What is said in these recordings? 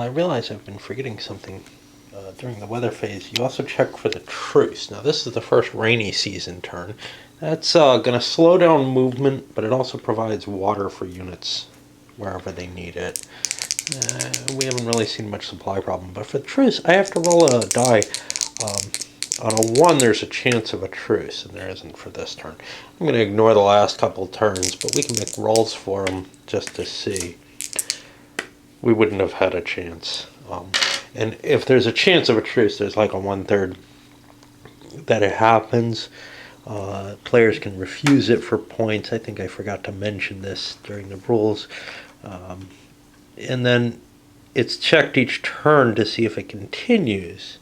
I realize I've been forgetting something during the weather phase. You also check for the truce. Now this is the first rainy season turn. That's going to slow down movement, but it also provides water for units wherever they need it. We haven't really seen much supply problem, but for the truce, I have to roll a die. On a 1, there's a chance of a truce, and there isn't for this turn. I'm going to ignore the last couple turns, but we can make rolls for them just to see. We wouldn't have had a chance. And if there's a chance of a truce, there's like a 1/3 that it happens. Players can refuse it for points. I think I forgot to mention this during the rules. And then it's checked each turn to see if it continues.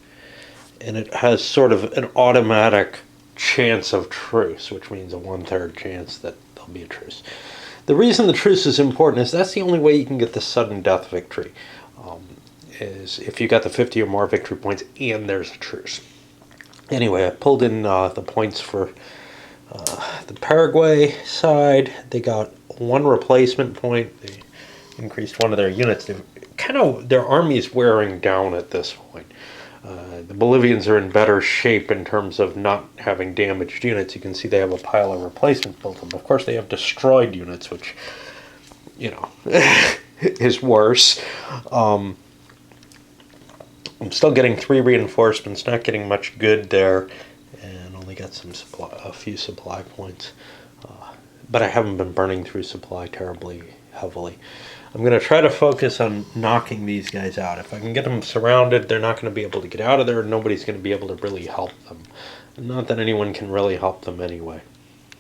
And it has sort of an automatic chance of truce, which means a 1/3 chance that there'll be a truce. The reason the truce is important is that's the only way you can get the sudden death victory, is if you got the 50 or more victory points and there's a truce. Anyway, I pulled in the points for the Paraguay side. They got 1 replacement point. They increased one of their units. Their army is wearing down at this point. The Bolivians are in better shape in terms of not having damaged units. You can see they have a pile of replacement built up. Of course, they have destroyed units, which, is worse. I'm still getting 3 reinforcements, not getting much good there, and only got a few supply points. But I haven't been burning through supply terribly heavily. I'm going to try to focus on knocking these guys out. If I can get them surrounded, they're not going to be able to get out of there. Nobody's going to be able to really help them. Not that anyone can really help them anyway.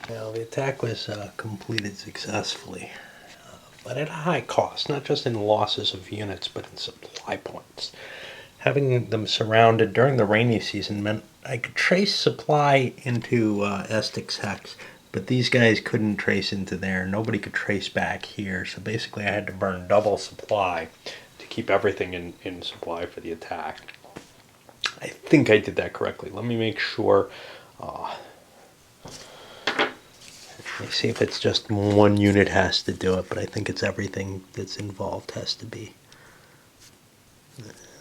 Now, the attack was completed successfully, but at a high cost, not just in losses of units, but in supply points. Having them surrounded during the rainy season meant I could trace supply into Estic's hex, but these guys couldn't trace into there. Nobody could trace back here. So basically I had to burn double supply to keep everything in supply for the attack. I think I did that correctly. Let me make sure. Let me see if it's just 1 unit has to do it, but I think it's everything that's involved has to be.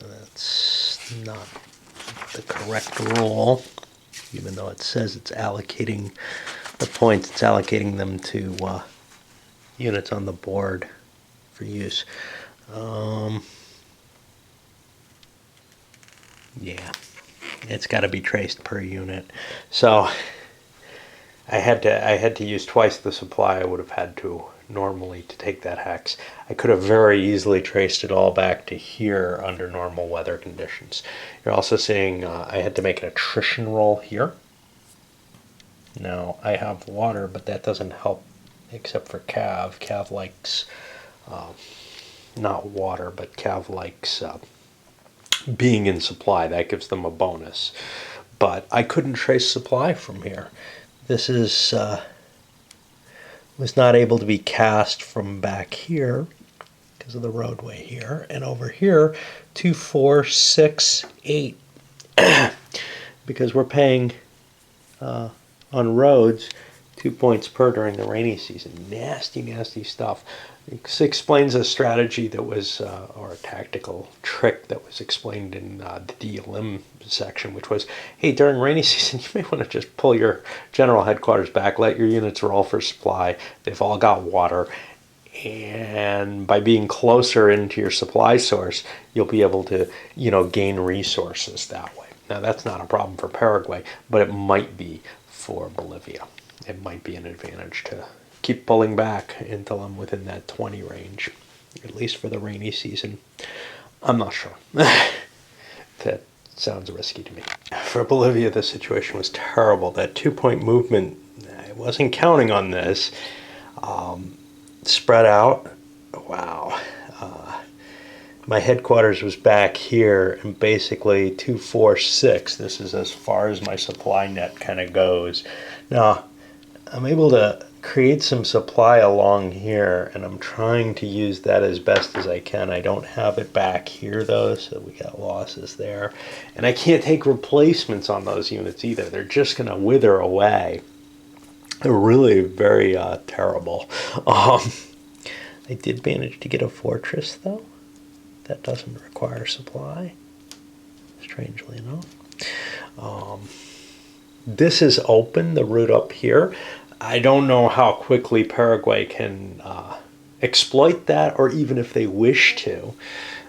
That's not the correct rule, even though it says it's allocating the points, it's allocating them to units on the board for use. Yeah, it's got to be traced per unit. So I had to use twice the supply I would have had to normally to take that hex. I could have very easily traced it all back to here under normal weather conditions. You're also seeing I had to make an attrition roll here. Now, I have water, but that doesn't help except for Cav. Cav likes, not water, but Cav likes being in supply. That gives them a bonus. But I couldn't trace supply from here. This is was not able to be cast from back here because of the roadway here. And over here, 2, 4, 6, 8. Because we're paying on roads 2 points per during the rainy season. Nasty, nasty stuff. This explains a strategy that was, or a tactical trick that was explained in the DLM section, which was, hey, during rainy season, you may want to just pull your general headquarters back, let your units roll for supply. They've all got water. And by being closer into your supply source, you'll be able to, gain resources that way. Now, that's not a problem for Paraguay, but it might be for Bolivia. It might be an advantage to keep pulling back until I'm within that 20 range, at least for the rainy season. I'm not sure. That sounds risky to me. For Bolivia, the situation was terrible. That 2-point movement, I wasn't counting on this. Spread out, wow. My headquarters was back here, and basically 2, 4, 6. This is as far as my supply net kind of goes. Now, I'm able to create some supply along here, and I'm trying to use that as best as I can. I don't have it back here, though, so we got losses there. And I can't take replacements on those units either. They're just going to wither away. They're really very terrible. I did manage to get a fortress, though. that doesn't require supply, strangely enough. This is open, the route up here. I don't know how quickly Paraguay can exploit that, or even if they wish to.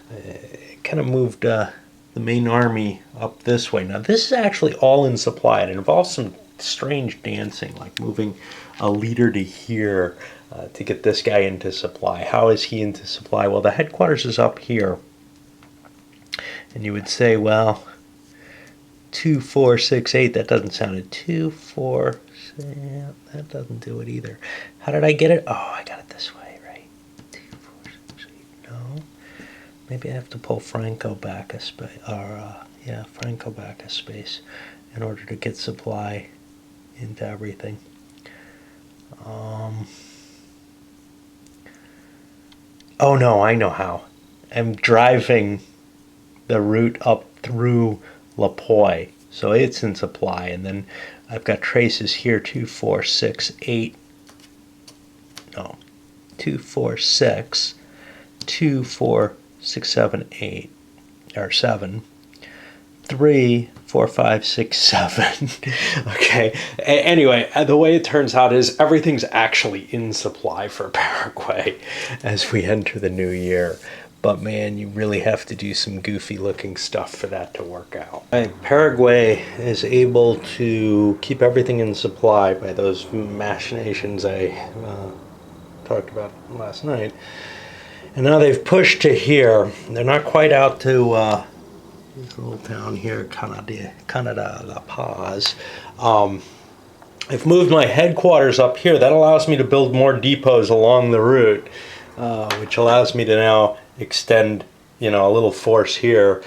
It kind of moved the main army up this way. Now this is actually all in supply. It involves some strange dancing, like moving a leader to here to get this guy into supply. How is he into supply? Well, the headquarters is up here. And you would say, well, 2, 4, 6, 8, that doesn't sound it. 2, 4, 6, that doesn't do it either. How did I get it? Oh, I got it this way, right? 2, 4, 6, 8, no. Maybe I have to pull Franco back a space, or, yeah, Franco back a space in order to get supply into everything. Oh no, I know how. I'm driving the route up through La Poy, so it's in supply, and then I've got traces here, 2, 4, 6, 8, no, 2, 4, 6, 2, 4, 6, 7, 8, or 7, 3, 4, 5, 6, 7. Okay, anyway, the way it turns out is everything's actually in supply for Paraguay as we enter the new year. But man, you really have to do some goofy looking stuff for that to work out. Paraguay is able to keep everything in supply by those machinations I talked about last night. And now they've pushed to here. They're not quite out to this little town here, Canada La Paz. I've moved my headquarters up here. That allows me to build more depots along the route, which allows me to now extend, a little force here.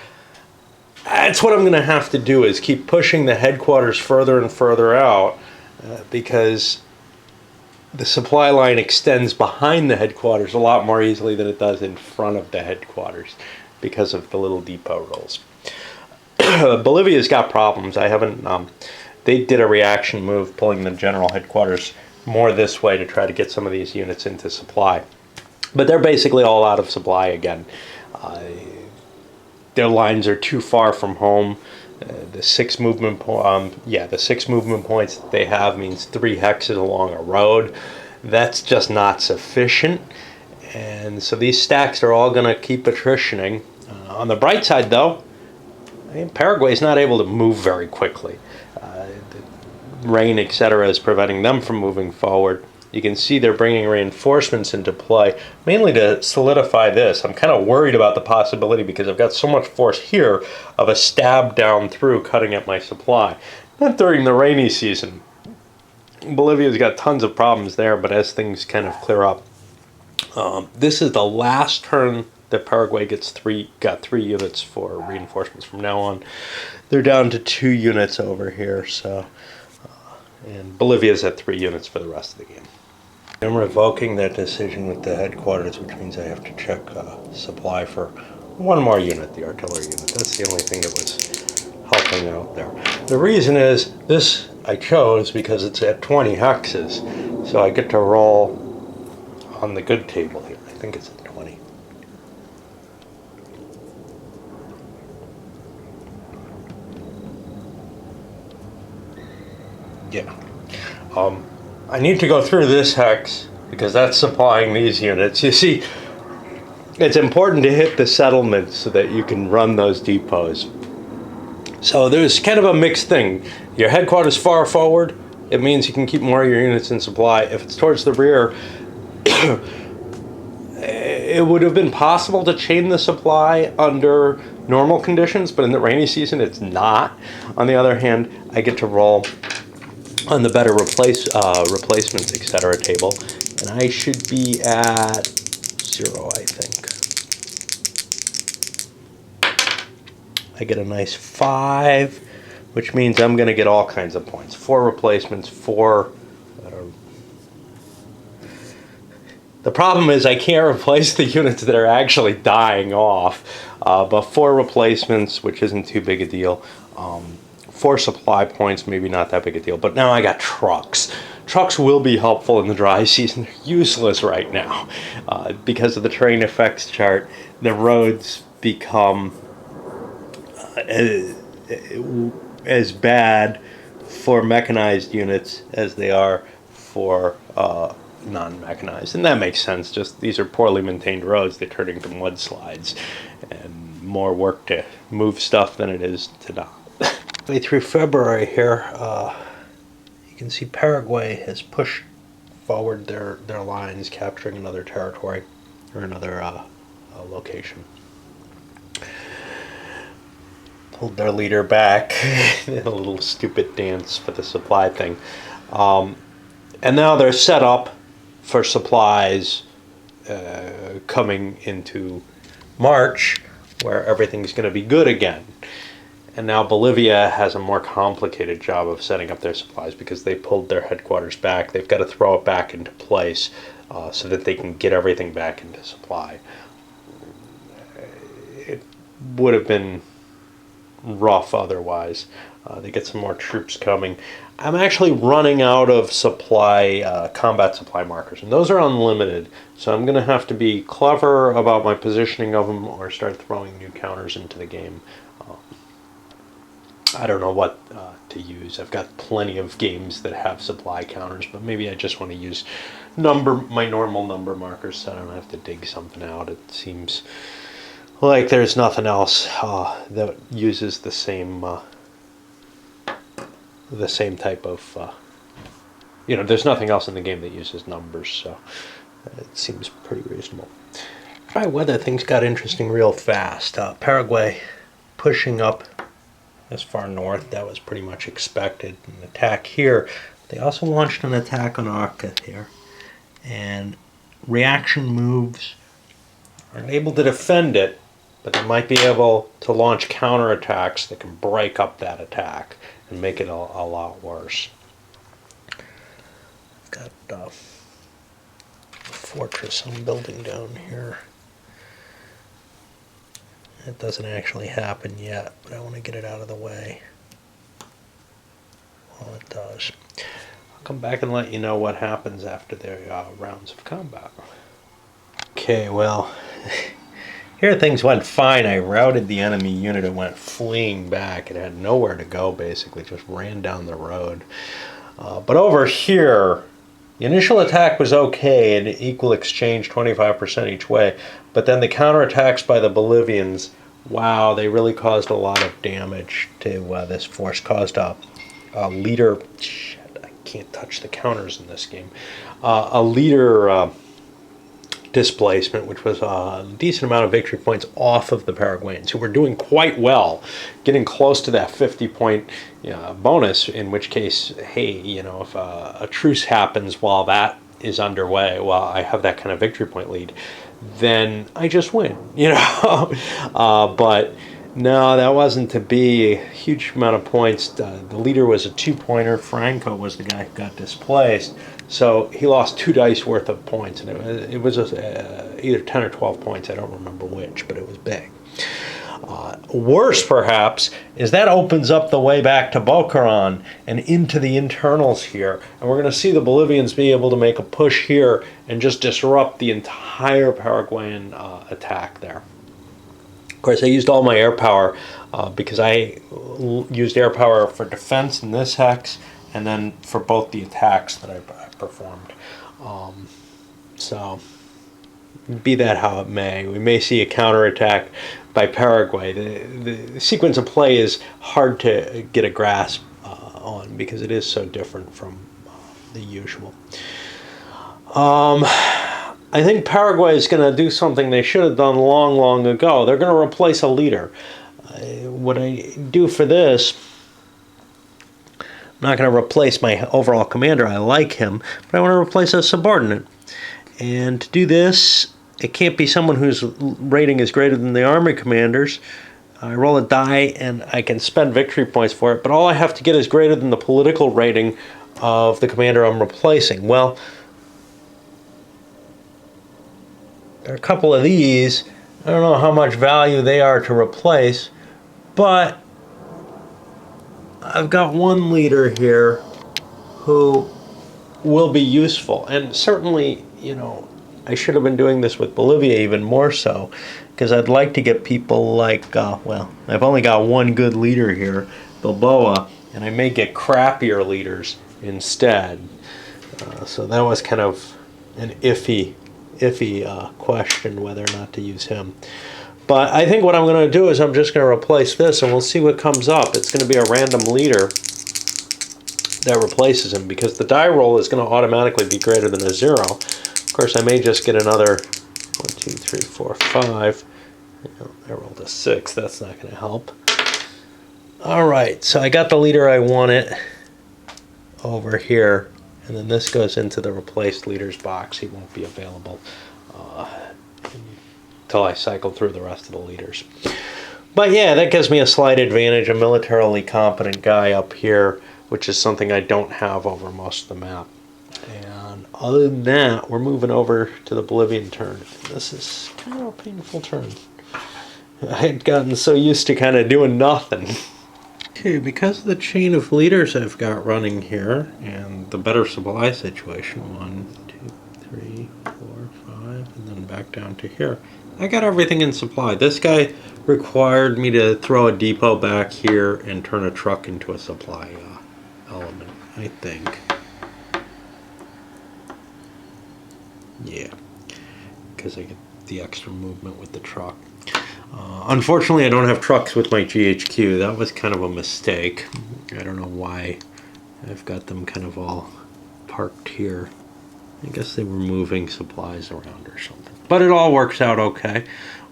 That's what I'm going to have to do, is keep pushing the headquarters further and further out, because the supply line extends behind the headquarters a lot more easily than it does in front of the headquarters because of the little depot rolls. Bolivia's got problems. I haven't, they did a reaction move, pulling the general headquarters more this way to try to get some of these units into supply. But they're basically all out of supply again. Their lines are too far from home. The 6 movement points that they have means 3 hexes along a road. That's just not sufficient. And so these stacks are all going to keep attritioning. On the bright side, though, Paraguay is not able to move very quickly. The rain, etc., is preventing them from moving forward. You can see they're bringing reinforcements into play, mainly to solidify this. I'm kind of worried about the possibility, because I've got so much force here, of a stab down through cutting at my supply. Not during the rainy season. Bolivia's got tons of problems there, but as things kind of clear up. This is the last turn that Paraguay got 3 units for reinforcements. From now on, they're down to 2 units over here. So, and Bolivia's at 3 units for the rest of the game. I'm revoking that decision with the headquarters, which means I have to check supply for 1 more unit, the artillery unit. That's the only thing that was helping out there. The reason is, this I chose because it's at 20 hexes, so I get to roll on the good table here. I think it's at 20. Yeah. I need to go through this hex because that's supplying these units. You see, it's important to hit the settlements so that you can run those depots. So there's kind of a mixed thing. Your headquarters far forward, it means you can keep more of your units in supply. If it's towards the rear, it would have been possible to chain the supply under normal conditions, but in the rainy season it's not. On the other hand, I get to roll on the better replacements, etc. table, and I should be at 0, I think. I get a nice 5, which means I'm going to get all kinds of points. 4 replacements, 4. The problem is I can't replace the units that are actually dying off, but 4 replacements, which isn't too big a deal. 4 supply points, maybe not that big a deal. But now I got trucks trucks will be helpful in the dry season. They're useless right now. Because of the terrain effects chart, the roads become as bad for mechanized units as they are for non-mechanized. And that makes sense. Just these are poorly maintained roads. They're turning into mudslides and more work to move stuff than it is to not. Way through February here, you can see Paraguay has pushed forward their lines, capturing another territory or another location. Pulled their leader back in a little stupid dance for the supply thing. And now they're set up for supplies coming into March, where everything's going to be good again. And now Bolivia has a more complicated job of setting up their supplies because they pulled their headquarters back. They've got to throw it back into place so that they can get everything back into supply. It would have been rough otherwise. They get some more troops coming. I'm actually running out of supply, combat supply markers, and those are unlimited. So I'm going to have to be clever about my positioning of them or start throwing new counters into the game. I don't know what to use. I've got plenty of games that have supply counters, but maybe I just want to use my normal number markers so I don't have to dig something out. It seems like there's nothing else that uses the same type of there's nothing else in the game that uses numbers, so it seems pretty reasonable. By weather, things got interesting real fast. Paraguay pushing up as far north, that was pretty much expected. An attack here. They also launched an attack on Arca here, and reaction moves are able to defend it, but they might be able to launch counterattacks that can break up that attack and make it a lot worse. I've got a fortress I'm building down here. It doesn't actually happen yet, but I want to get it out of the way while it does. I'll come back and let you know what happens after the rounds of combat. Okay, well, here things went fine. I routed the enemy unit. It went fleeing back. It had nowhere to go, basically, just ran down the road. But over here, the initial attack was okay, an equal exchange, 25% each way. But then the counterattacks by the Bolivians, wow, they really caused a lot of damage to this force. Caused a leader, shit, I can't touch the counters in this game. A leader displacement, which was a decent amount of victory points off of the Paraguayans, who were doing quite well, getting close to that 50-point bonus, in which case, hey, if a truce happens while that is underway, while I have that kind of victory point lead, then I just win, but no, that wasn't to be. A huge amount of points. The leader was a 2-pointer. Franco was the guy who got displaced. So he lost 2 dice worth of points, and it was either 10 or 12 points. I don't remember which, but it was big. Worse, perhaps, is that opens up the way back to Bocaron and into the internals here. And we're going to see the Bolivians be able to make a push here and just disrupt the entire Paraguayan attack there. Of course, I used all my air power because I used air power for defense in this hex and then for both the attacks that I performed. So, be that how it may, we may see a counterattack by Paraguay. The sequence of play is hard to get a grasp on because it is so different from the usual. I think Paraguay is going to do something they should have done long, long ago. They're going to replace a leader. What I do for this, I'm not going to replace my overall commander. I like him, but I want to replace a subordinate. And to do this, it can't be someone whose rating is greater than the army commander's. I roll a die and I can spend victory points for it, but all I have to get is greater than the political rating of the commander I'm replacing. Well, there are a couple of these. I don't know how much value they are to replace, but I've got one leader here who will be useful. And certainly, you know, I should have been doing this with Bolivia even more so, because I'd like to get people like, well, I've only got one good leader here, Bilboa, and I may get crappier leaders instead. So that was kind of an iffy question whether or not to use him. But I think what I'm going to do is I'm just going to replace this, and we'll see what comes up. It's going to be a random leader that replaces him, because the die roll is going to automatically be greater than a 0. Of course, I may just get another 1, 2, 3, 4, 5. I rolled a 6. That's not going to help. All right, so I got the leader I wanted over here, and then this goes into the replaced leaders box. He won't be available until I cycle through the rest of the leaders. But yeah, that gives me a slight advantage, a militarily competent guy up here, which is something I don't have over most of the map. And other than that, we're moving over to the Bolivian turn. This is kind of a painful turn. I had gotten so used to kind of doing nothing. Okay, because of the chain of leaders I've got running here, and the better supply situation, 1, 2, 3, 4, 5, and then back down to here, I got everything in supply. This guy required me to throw a depot back here and turn a truck into a supply element, I think. Yeah, because I get the extra movement with the truck. Unfortunately, I don't have trucks with my GHQ. That was kind of a mistake. I don't know why I've got them kind of all parked here. I guess they were moving supplies around or something. But it all works out okay,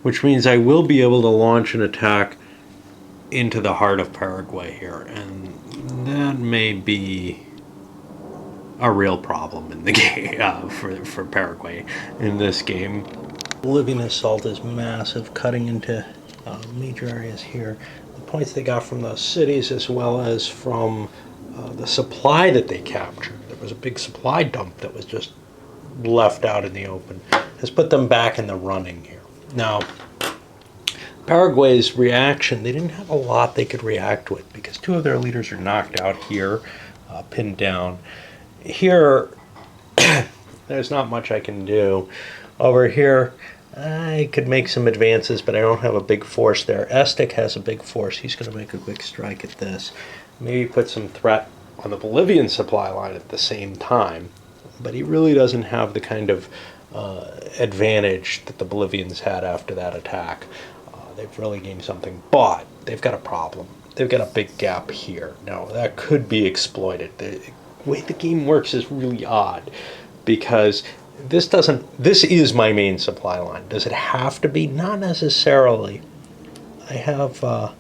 which means I will be able to launch an attack into the heart of Paraguay here. And that may be a real problem in the game for Paraguay in this game. Bolivian assault is massive, cutting into major areas here. The points they got from those cities, as well as from the supply that they captured. There was a big supply dump that was just left out in the open, has put them back in the running here. Now, Paraguay's reaction, they didn't have a lot they could react with, because 2 of their leaders are knocked out here, pinned down. Here, there's not much I can do. Over here, I could make some advances, but I don't have a big force there. Estic has a big force. He's going to make a quick strike at this. Maybe put some threat on the Bolivian supply line at the same time. But he really doesn't have the kind of advantage that the Bolivians had after that attack. They've really gained something, but they've got a problem. They've got a big gap here. Now, that could be exploited. The way the game works is really odd, because this is my main supply line. Does it have to be? Not necessarily. I have a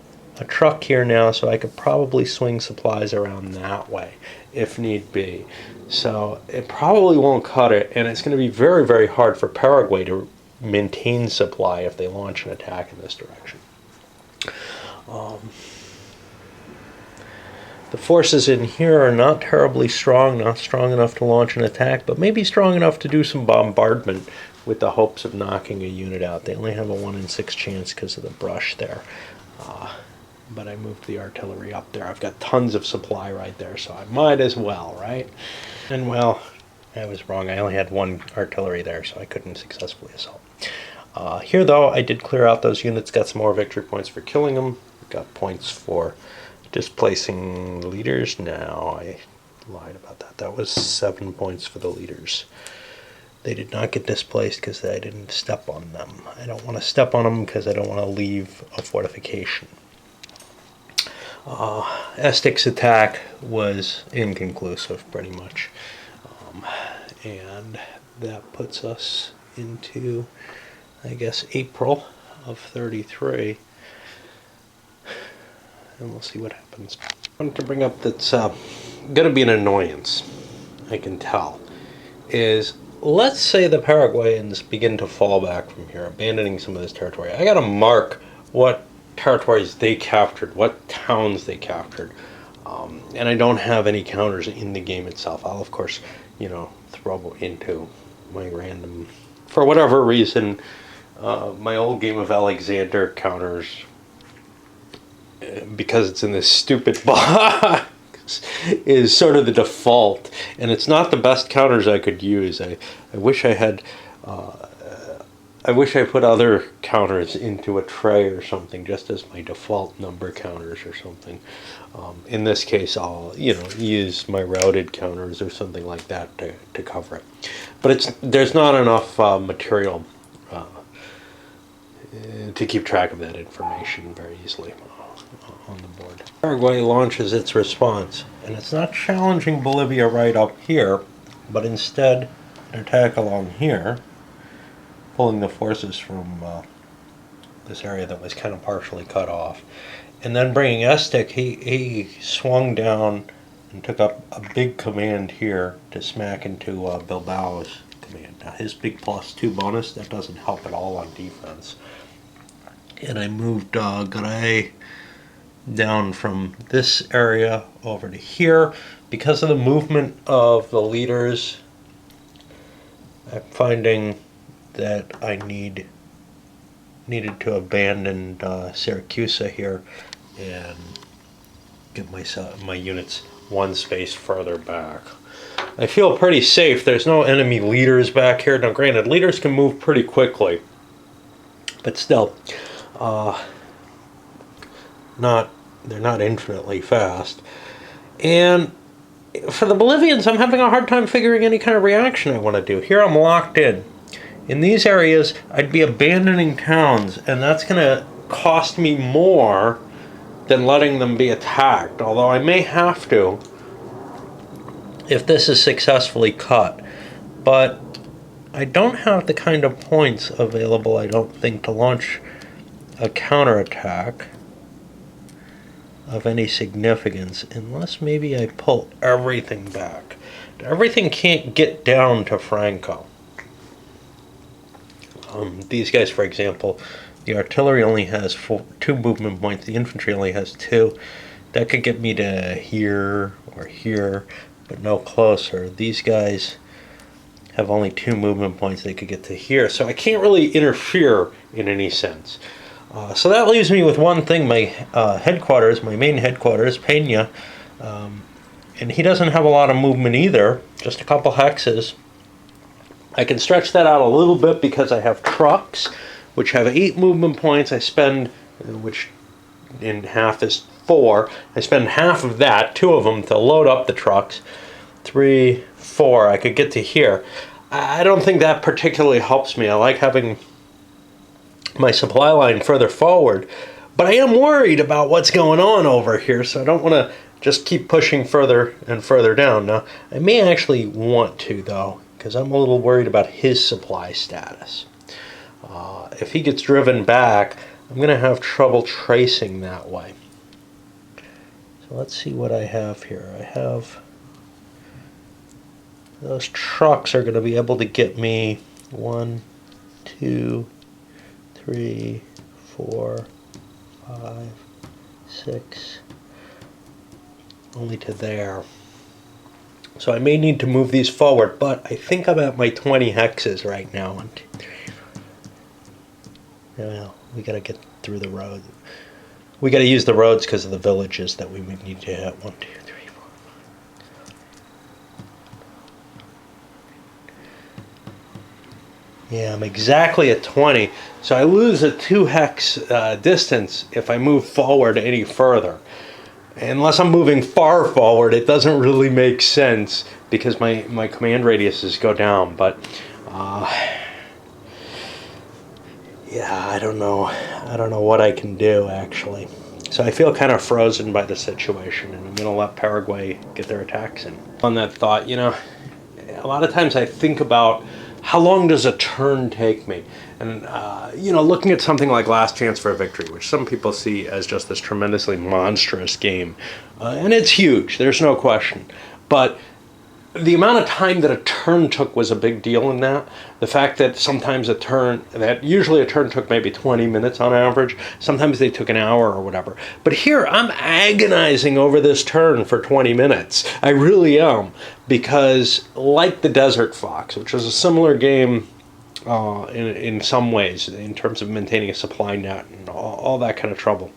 truck here now, so I could probably swing supplies around that way if need be. So it probably won't cut it, and it's going to be very, very hard for Paraguay to maintain supply if they launch an attack in this direction. The forces in here are not terribly strong, not strong enough to launch an attack, but maybe strong enough to do some bombardment with the hopes of knocking a unit out. They only have a 1 in 6 chance because of the brush there. But I moved the artillery up there. I've got tons of supply right there, so I might as well, right? And well, I was wrong. I only had 1 artillery there, so I couldn't successfully assault. Here, though, I did clear out those units, got some more victory points for killing them, got points for displacing leaders. No, I lied about that. That was 7 points for the leaders. They did not get displaced because I didn't step on them. I don't want to step on them because I don't want to leave a fortification. Estic's attack was inconclusive, pretty much. And that puts us into, I guess, April of 33. And we'll see what happens. I want to bring up that's going to be an annoyance, I can tell, is let's say the Paraguayans begin to fall back from here, abandoning some of this territory. I got to mark what territories they captured, what towns they captured, and I don't have any counters in the game itself. I'll, of course, throw into my random, for whatever reason, my old game of Alexander counters, because it's in this stupid box. is sort of the default, and it's not the best counters I could use. I wish I had. I wish I put other counters into a tray or something, just as my default number counters or something. In this case, I'll use my routed counters or something like that to cover it. But there's not enough material to keep track of that information very easily on the board. Paraguay launches its response, and it's not challenging Bolivia right up here, but instead an attack along here, pulling the forces from this area that was kind of partially cut off. And then bringing Estic, he swung down and took up a big command here to smack into Bilbao's command. Now his big +2 bonus, that doesn't help at all on defense. And I moved Garay down from this area over to here. Because of the movement of the leaders, I'm finding that I needed to abandon Syracuse here and get my units one space further back. I feel pretty safe. There's no enemy leaders back here. Now granted, leaders can move pretty quickly, but still, they're not infinitely fast. And for the Bolivians, I'm having a hard time figuring any kind of reaction I want to do. Here I'm locked in. In these areas, I'd be abandoning towns, and that's going to cost me more than letting them be attacked, although I may have to if this is successfully cut. But I don't have the kind of points available, I don't think, to launch a counterattack of any significance, unless maybe I pull everything back. Everything can't get down to Franco. These guys, for example, the artillery only has 2 movement points, the infantry only has 2. That could get me to here or here, but no closer. These guys have only 2 movement points, they could get to here, so I can't really interfere in any sense. So that leaves me with one thing, my headquarters, my main headquarters, Peña, and he doesn't have a lot of movement either, just a couple hexes. I can stretch that out a little bit because I have trucks, which have 8 movement points. I spend, which in half is 4. I spend half of that, 2 of them, to load up the trucks. 3, 4, I could get to here. I don't think that particularly helps me. I like having my supply line further forward, but I am worried about what's going on over here, so I don't want to just keep pushing further and further down. Now, I may actually want to, though, because I'm a little worried about his supply status. If he gets driven back, I'm going to have trouble tracing that way. So let's see what I have here. I have those trucks are going to be able to get me 1, 2, 3, 4, 5, 6, only to there. So I may need to move these forward, but I think I'm at my 20 hexes right now. 1, 2, 3, 4. Well, we gotta get through the road. We gotta use the roads because of the villages that we would need to hit. 1, 2, 3, 4. Yeah, I'm exactly at 20. So I lose a 2 hex distance if I move forward any further. Unless I'm moving far forward, it doesn't really make sense because my command radiuses go down. But yeah, I don't know what I can do actually. So I feel kind of frozen by the situation, and I'm going to let Paraguay get their attacks in. On that thought, a lot of times I think about how long does a turn take me? And, looking at something like Last Chance for a Victory, which some people see as just this tremendously monstrous game, and it's huge, there's no question. But the amount of time that a turn took was a big deal in that. The fact that usually a turn took maybe 20 minutes on average. Sometimes they took an hour or whatever. But here, I'm agonizing over this turn for 20 minutes. I really am. Because like the Desert Fox, which was a similar game in some ways, in terms of maintaining a supply net and all that kind of trouble.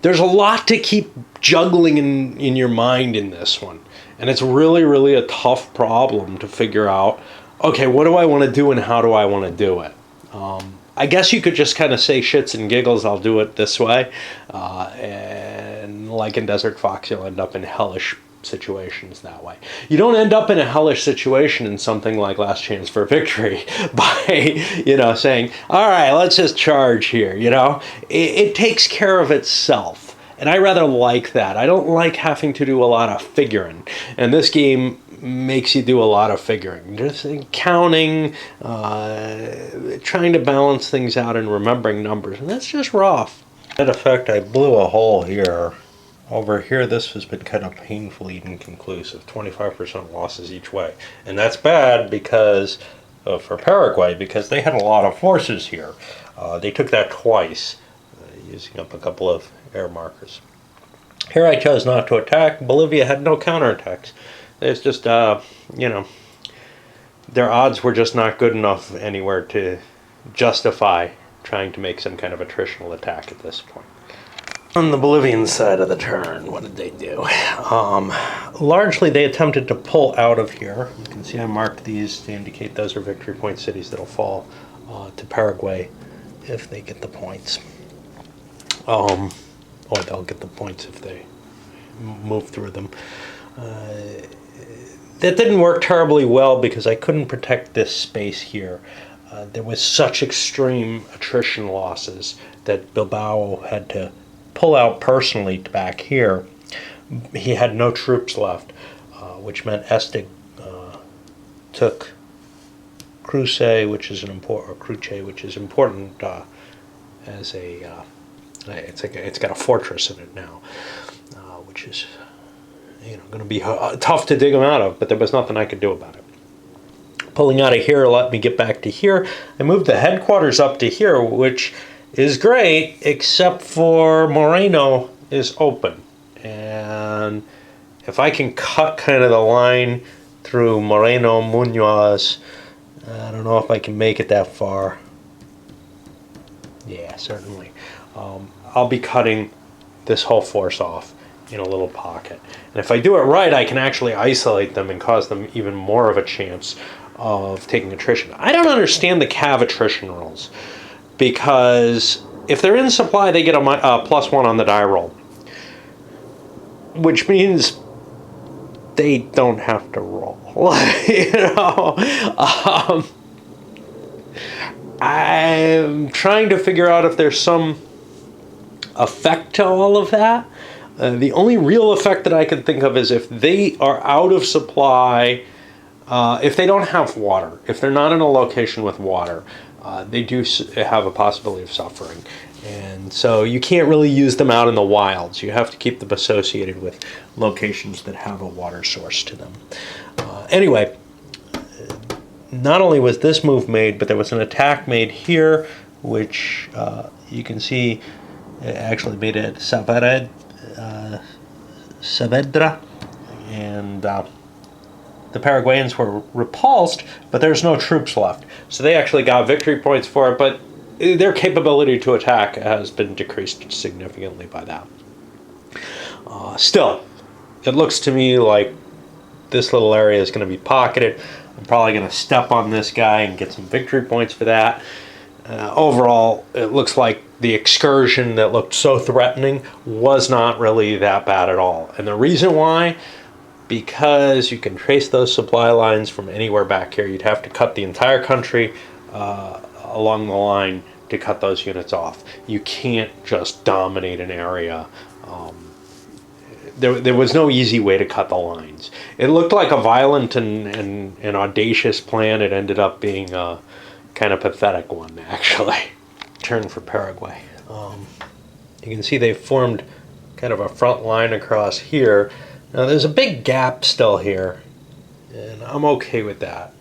there's a lot to keep juggling in your mind in this one. And it's really, really a tough problem to figure out, okay, what do I want to do and how do I want to do it? I guess you could just kind of say shits and giggles, I'll do it this way. And like in Desert Fox, you'll end up in hellish situations that way. You don't end up in a hellish situation in something like Last Chance for Victory by, saying, all right, let's just charge here, It takes care of itself. And I rather like that. I don't like having to do a lot of figuring. And this game makes you do a lot of figuring. Just counting, trying to balance things out and remembering numbers. And that's just rough. In effect, I blew a hole here. Over here, this has been kind of painfully inconclusive. 25% losses each way. And that's bad because, for Paraguay, because they had a lot of forces here. They took that twice, using up a couple of air markers. Here I chose not to attack. Bolivia had no counterattacks. There's just, their odds were just not good enough anywhere to justify trying to make some kind of attritional attack at this point. On the Bolivian side of the turn, what did they do? Largely, they attempted to pull out of here. You can see I marked these to indicate those are victory point cities that'll fall to Paraguay if they get the points. Or they'll get the points if they move through them. That didn't work terribly well because I couldn't protect this space here. There was such extreme attrition losses that Bilbao had to pull out personally back here. He had no troops left, which meant Estig took Truce, which is important as a it's got a fortress in it now, which is going to be tough to dig them out of. But there was nothing I could do about it. Pulling out of here let me get back to here. I moved the headquarters up to here, which is great, except for Moreno is open. And if I can cut kind of the line through Moreno, Munoz, I don't know if I can make it that far. Yeah, certainly. I'll be cutting this whole force off in a little pocket. And if I do it right, I can actually isolate them and cause them even more of a chance of taking attrition. I don't understand the Cav attrition rules, because if they're in supply, they get a +1 on the die roll, which means they don't have to roll. I'm trying to figure out if there's some effect to all of that. The only real effect that I can think of is if they are out of supply, if they don't have water, if they're not in a location with water, they do have a possibility of suffering. And so you can't really use them out in the wilds. You have to keep them associated with locations that have a water source to them. Anyway, not only was this move made, but there was an attack made here, which you can see actually made at Saavedra, and the Paraguayans were repulsed, but there's no troops left. So they actually got victory points for it, but their capability to attack has been decreased significantly by that. Still, it looks to me like this little area is going to be pocketed. I'm probably going to step on this guy and get some victory points for that. Overall, it looks like the excursion that looked so threatening was not really that bad at all. And the reason why, because you can trace those supply lines from anywhere back here. You'd have to cut the entire country along the line to cut those units off. You can't just dominate an area. There was no easy way to cut the lines. It looked like a violent and audacious plan. It ended up being a kind of pathetic one, actually. Turn for Paraguay. You can see they formed kind of a front line across here. Now there's a big gap still here, and I'm okay with that.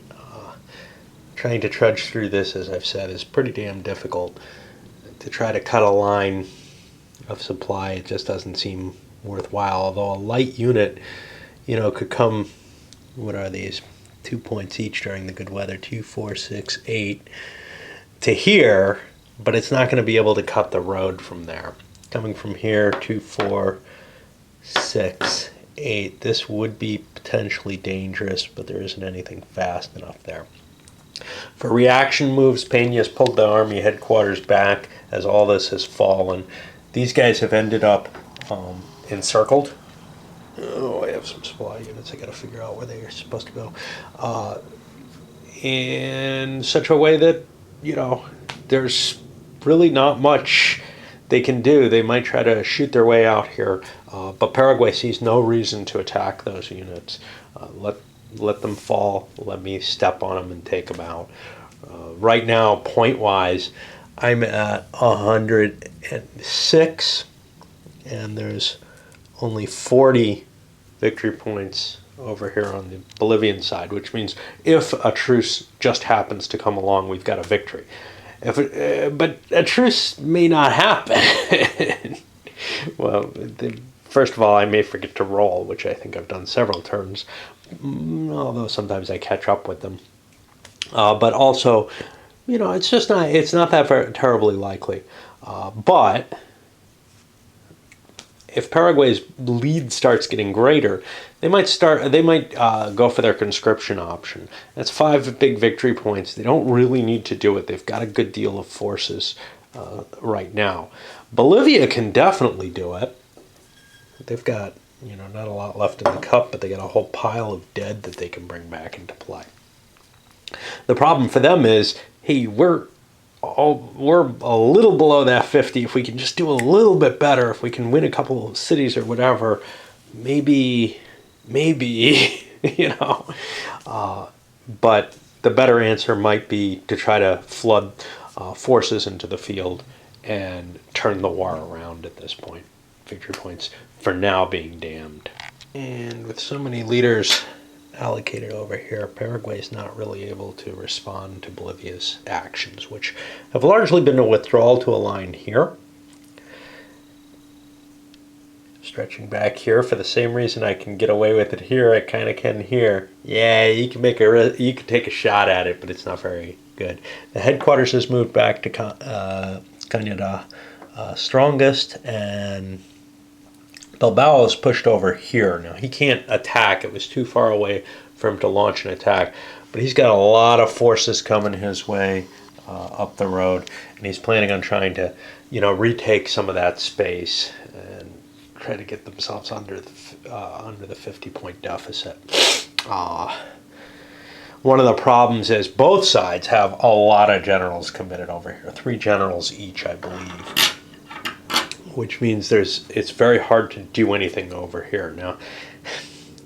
Trying to trudge through this, as I've said, is pretty damn difficult. To try to cut a line of supply, it just doesn't seem worthwhile. Although a light unit, could come, what are these? 2 points each during the good weather, 2, 4, 6, 8, to here, but it's not going to be able to cut the road from there. coming from here, 2, 4, 6, 8. This would be potentially dangerous, but there isn't anything fast enough there. For reaction moves, Peña's pulled the army headquarters back as all this has fallen. These guys have ended up encircled. Oh, I have some supply units. I got to figure out where they are supposed to go. In such a way that, you know, there's really not much they can do. They might try to shoot their way out here, but Paraguay sees no reason to attack those units. Let them fall. Let me step on them and take them out. Right now, point-wise, I'm at 106, and there's only 40 victory points over here on the Bolivian side, which means if a truce just happens to come along, we've got a victory. But a truce may not happen. Well, first of all, I may forget to roll, which I think I've done several turns, although sometimes I catch up with them. But also, you know, it's not that terribly likely. But if Paraguay's lead starts getting greater, they might go for their conscription option. That's 5 big victory points. They don't really need to do it. They've got a good deal of forces right now. Bolivia can definitely do it. They've got, you know, not a lot left in the cup, but they got a whole pile of dead that they can bring back into play. The problem for them is, hey, we're a little below that 50. If we can just do a little bit better, if we can win a couple of cities or whatever, maybe, you know. But the better answer might be to try to flood forces into the field and turn the war around at this point. Victory points for now being damned. And with so many leaders allocated over here, Paraguay is not really able to respond to Bolivia's actions, which have largely been a withdrawal to a line here. Stretching back here for the same reason I can get away with it here, I kind of can here. Yeah, you can take a shot at it, but it's not very good. The headquarters has moved back to Cañada strongest, and Bilbao is pushed over here. Now, he can't attack. It was too far away for him to launch an attack. But he's got a lot of forces coming his way up the road. And he's planning on trying to, you know, retake some of that space and try to get themselves under the 50-point deficit. One of the problems is both sides have a lot of generals committed over here. 3 generals each, I believe. Which means it's very hard to do anything over here. Now,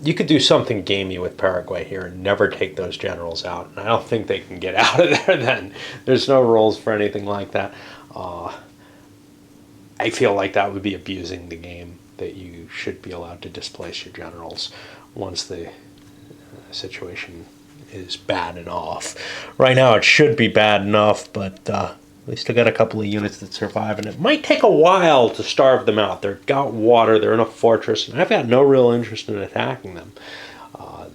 you could do something gamey with Paraguay here and never take those generals out. And I don't think they can get out of there then. There's no rules for anything like that. I feel like that would be abusing the game, that you should be allowed to displace your generals once the situation is bad enough. Right now it should be bad enough, but we still got a couple of units that survive, and it might take a while to starve them out. They've got water, they're in a fortress, and I've got no real interest in attacking them.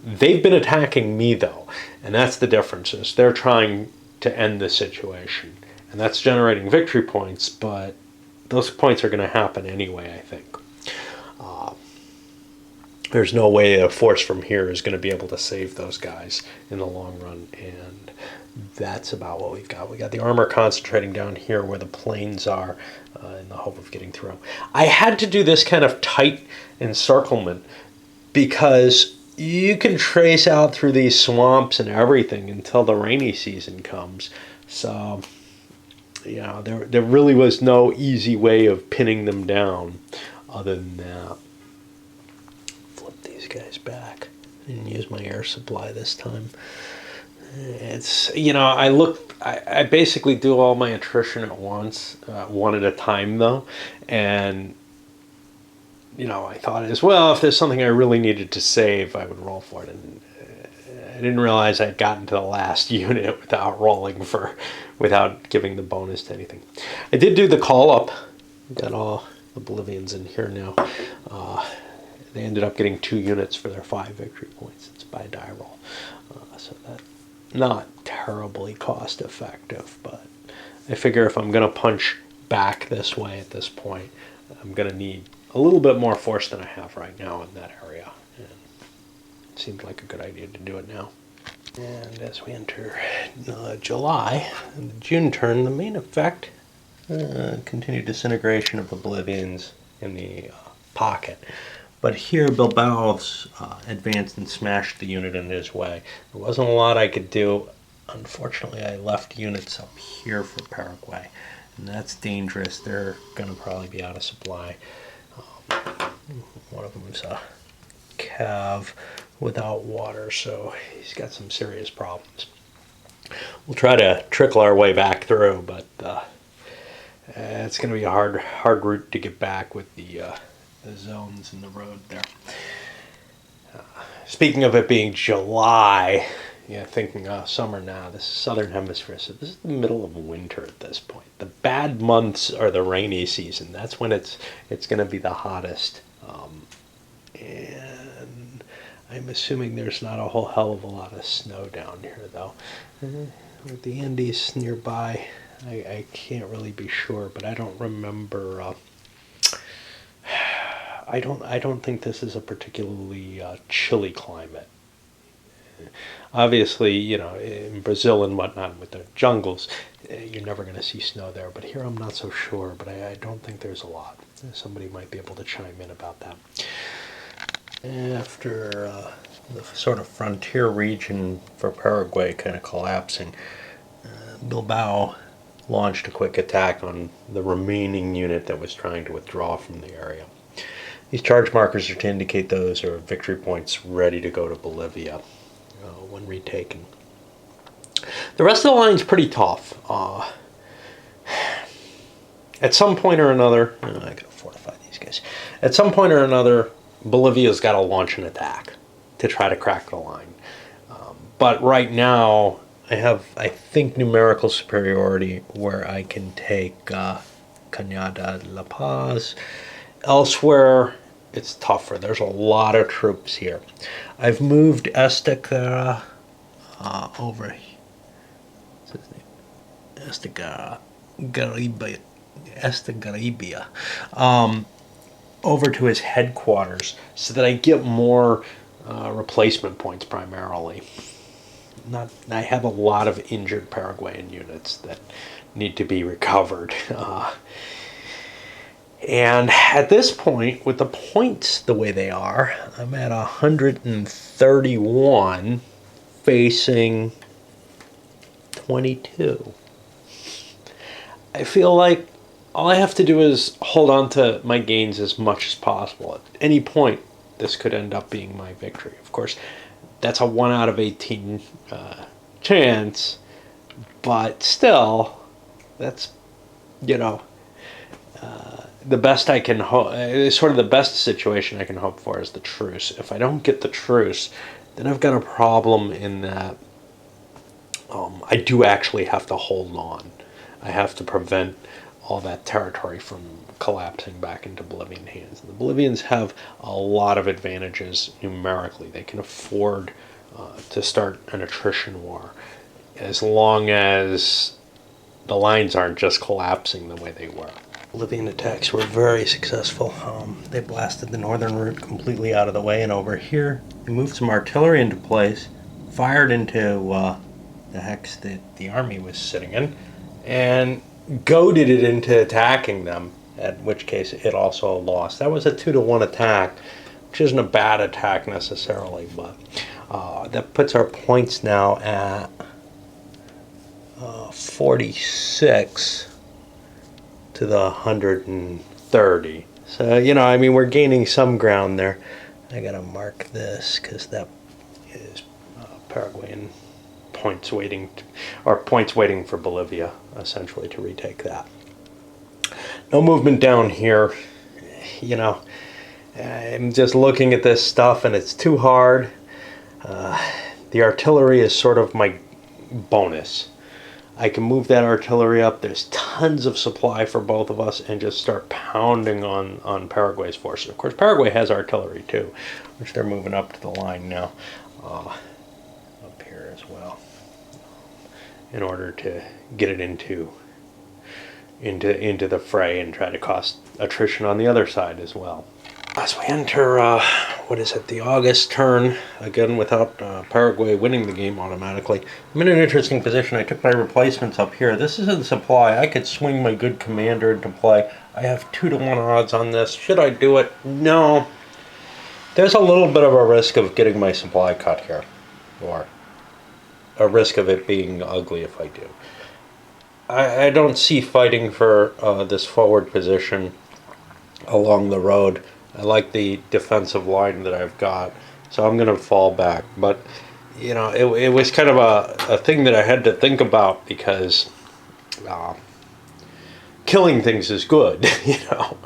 They've been attacking me, though, and that's the difference. Is they're trying to end the situation, and that's generating victory points, but those points are going to happen anyway, I think. There's no way a force from here is going to be able to save those guys in the long run, and that's about what we've got. We got the armor concentrating down here where the plains are in the hope of getting through. I had to do this kind of tight encirclement because you can trace out through these swamps and everything until the rainy season comes. So, you know, there really was no easy way of pinning them down other than that. Flip these guys back. I didn't use my air supply this time. It's, you know, I basically do all my attrition at once, one at a time though, and, you know, I thought as well, if there's something I really needed to save, I would roll for it, and I didn't realize I'd gotten to the last unit without giving the bonus to anything. I did do the call up, got all the Bolivians in here now. They ended up getting 2 units for their 5 victory points. It's by die roll, so that. Not terribly cost effective, but I figure if I'm going to punch back this way at this point, I'm going to need a little bit more force than I have right now in that area. And it seems like a good idea to do it now. And as we enter July, and the June turn, the main effect, continued disintegration of the Bolivians in the pocket. But here, Bilbao's advanced and smashed the unit in his way. There wasn't a lot I could do. Unfortunately, I left units up here for Paraguay, and that's dangerous. They're going to probably be out of supply. One of them is a Cav without water, so he's got some serious problems. We'll try to trickle our way back through, but it's going to be a hard route to get back with the zones in the road there. Speaking of it being July, thinking summer now, this is southern hemisphere, so this is the middle of winter at this point. The bad months are the rainy season. That's when it's going to be the hottest. And I'm assuming there's not a whole hell of a lot of snow down here, though. With the Andes nearby, I can't really be sure, but I don't remember. I don't think this is a particularly chilly climate. Obviously, in Brazil and whatnot with the jungles, you're never going to see snow there. But here I'm not so sure, but I don't think there's a lot. Somebody might be able to chime in about that. After the sort of frontier region for Paraguay kind of collapsing, Bilbao launched a quick attack on the remaining unit that was trying to withdraw from the area. These charge markers are to indicate those are victory points ready to go to Bolivia when retaken. The rest of the line's pretty tough. At some point or another, I gotta fortify these guys. At some point or another, Bolivia's got to launch an attack to try to crack the line. But right now, I have, I think, numerical superiority where I can take Cañada La Paz. Elsewhere, it's tougher. There's a lot of troops here. I've moved Estacara over. What's his name? Estagaribia. Over to his headquarters so that I get more replacement points primarily. I have a lot of injured Paraguayan units that need to be recovered. And at this point, with the points the way they are, I'm at 131 facing 22. I feel like all I have to do is hold on to my gains as much as possible. At any point, this could end up being my victory. Of course, that's a 1 out of 18 chance, but still, that's, the best I can hope, sort of the best situation I can hope for is the truce. If I don't get the truce, then I've got a problem in that I do actually have to hold on. I have to prevent all that territory from collapsing back into Bolivian hands. And the Bolivians have a lot of advantages numerically. They can afford to start an attrition war as long as the lines aren't just collapsing the way they were. Bolivian attacks were very successful. They blasted the northern route completely out of the way, and over here they moved some artillery into place, fired into the hex that the army was sitting in, and goaded it into attacking them, at which case it also lost. That was a 2-to-1 attack, which isn't a bad attack necessarily, but that puts our points now at 46 to the 130. So, we're gaining some ground there. I gotta mark this because that is Paraguayan points waiting for Bolivia, essentially, to retake that. No movement down here. I'm just looking at this stuff and it's too hard. The artillery is sort of my bonus. I can move that artillery up. There's tons of supply for both of us and just start pounding on Paraguay's forces. Of course, Paraguay has artillery too, which they're moving up to the line now, up here as well, in order to get it into into the fray and try to cause attrition on the other side as well. As we enter, what is it, the August turn, again without Paraguay winning the game automatically, I'm in an interesting position. I took my replacements up here. This is in supply. I could swing my good commander into play. I have 2-to-1 odds on this. Should I do it? No. There's a little bit of a risk of getting my supply cut here, or a risk of it being ugly if I do. I don't see fighting for this forward position along the road. I like the defensive line that I've got, so I'm going to fall back. But, you know, it was kind of a thing that I had to think about, because killing things is good, you know.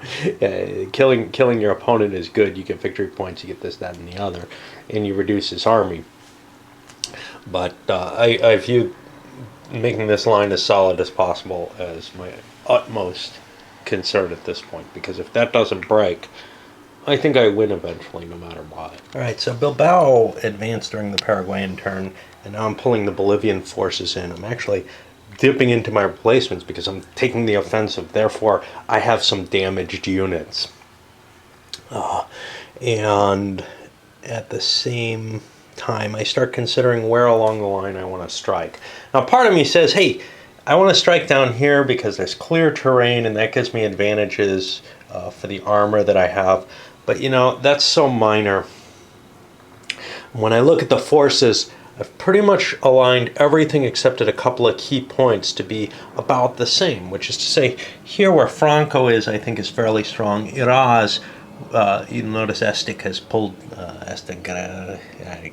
Killing your opponent is good. You get victory points, you get this, that, and the other, and you reduce his army. But I view making this line as solid as possible as my utmost concern at this point, because if that doesn't break, I think I win eventually, no matter what. Alright, so Bilbao advanced during the Paraguayan turn, and now I'm pulling the Bolivian forces in. I'm actually dipping into my replacements because I'm taking the offensive. Therefore, I have some damaged units. And at the same time, I start considering where along the line I want to strike. Now, part of me says, hey, I want to strike down here because there's clear terrain and that gives me advantages for the armor that I have. But, you know, that's so minor. When I look at the forces, I've pretty much aligned everything except at a couple of key points to be about the same, which is to say, here where Franco is, I think is fairly strong. Iraz, you'll notice Estic has pulled, I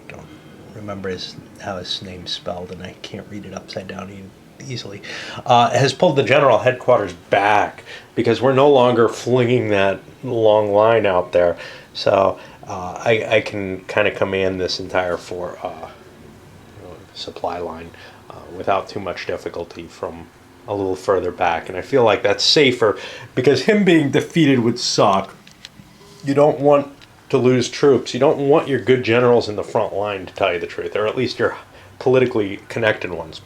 don't remember how his name's spelled, and I can't read it upside down easily, has pulled the general headquarters back because we're no longer flinging that long line out there. So I can kind of command this entire supply line without too much difficulty from a little further back. And I feel like that's safer because him being defeated would suck. You don't want to lose troops. You don't want your good generals in the front line, to tell you the truth, or at least your politically connected ones.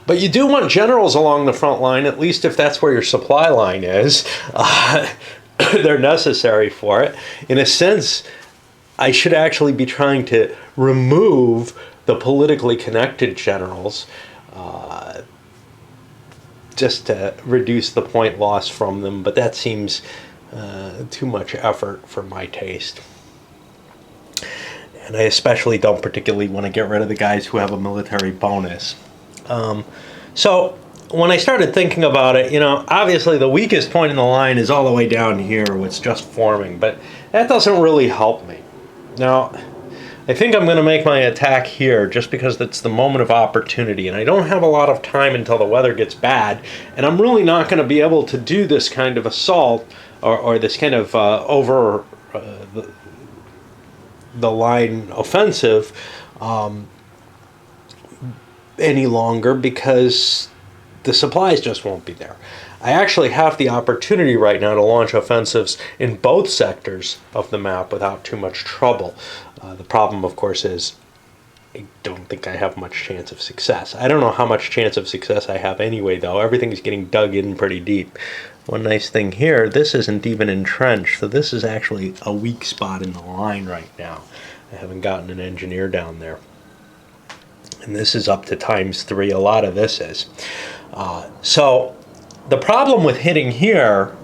But you do want generals along the front line, at least if that's where your supply line is. They're necessary for it. In a sense, I should actually be trying to remove the politically connected generals just to reduce the point loss from them, but that seems too much effort for my taste. And I especially don't particularly want to get rid of the guys who have a military bonus. So when I started thinking about it, you know, obviously the weakest point in the line is all the way down here, it's just forming, but that doesn't really help me. Now, I think I'm going to make my attack here just because that's the moment of opportunity, and I don't have a lot of time until the weather gets bad, and I'm really not going to be able to do this kind of assault or this kind of over the line offensive any longer because the supplies just won't be there. I actually have the opportunity right now to launch offensives in both sectors of the map without too much trouble. The problem, of course, is I don't think I have much chance of success. I don't know how much chance of success I have anyway, though. Everything's getting dug in pretty deep. One nice thing here, this isn't even entrenched, so this is actually a weak spot in the line right now. I haven't gotten an engineer down there. And this is up to ×3, a lot of this is. So the problem with hitting here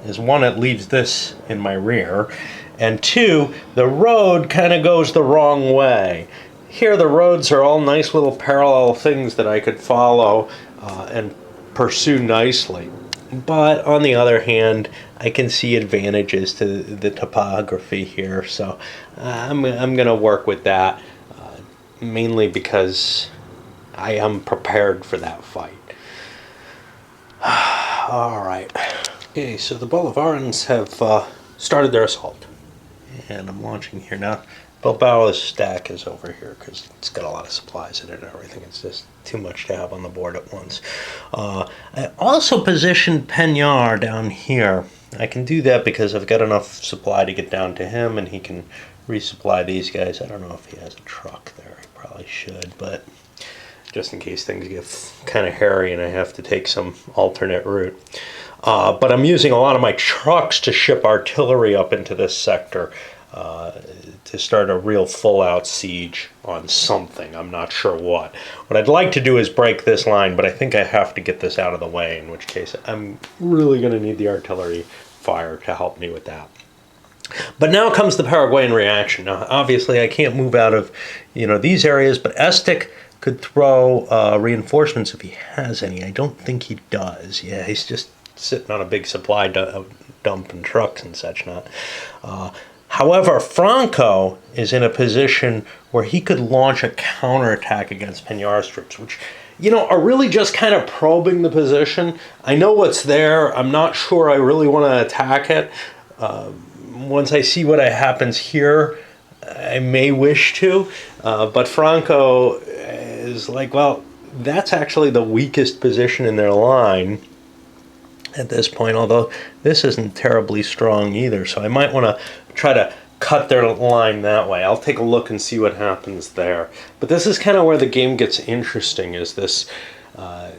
is, one, it leaves this in my rear, and two, the road kind of goes the wrong way. Here the roads are all nice little parallel things that I could follow and pursue nicely. But on the other hand, I can see advantages to the topography here, so I'm going to work with that, mainly because I am prepared for that fight. All right. Okay, so the Bolivarians have started their assault, and I'm launching here now. Bilbao's stack is over here because it's got a lot of supplies in it and everything. It's just too much to have on the board at once. I also positioned Peñar down here. I can do that because I've got enough supply to get down to him, and he can resupply these guys. I don't know if he has a truck there. He probably should, but just in case things get kind of hairy and I have to take some alternate route. But I'm using a lot of my trucks to ship artillery up into this sector to start a real full-out siege on something. I'm not sure what. What I'd like to do is break this line, but I think I have to get this out of the way, in which case I'm really going to need the artillery fire to help me with that. But now comes the Paraguayan reaction. Now, obviously, I can't move out of, these areas, but Estic could throw reinforcements if he has any. I don't think he does. Yeah, he's just sitting on a big supply dump and trucks and such not. However, Franco is in a position where he could launch a counterattack against Peñar's troops, which, are really just kind of probing the position. I know what's there. I'm not sure I really want to attack it. Once I see what happens here, I may wish to. But Franco is like, well, that's actually the weakest position in their line at this point, although this isn't terribly strong either, so I might want to try to cut their line that way. I'll take a look and see what happens there. But this is kind of where the game gets interesting, is this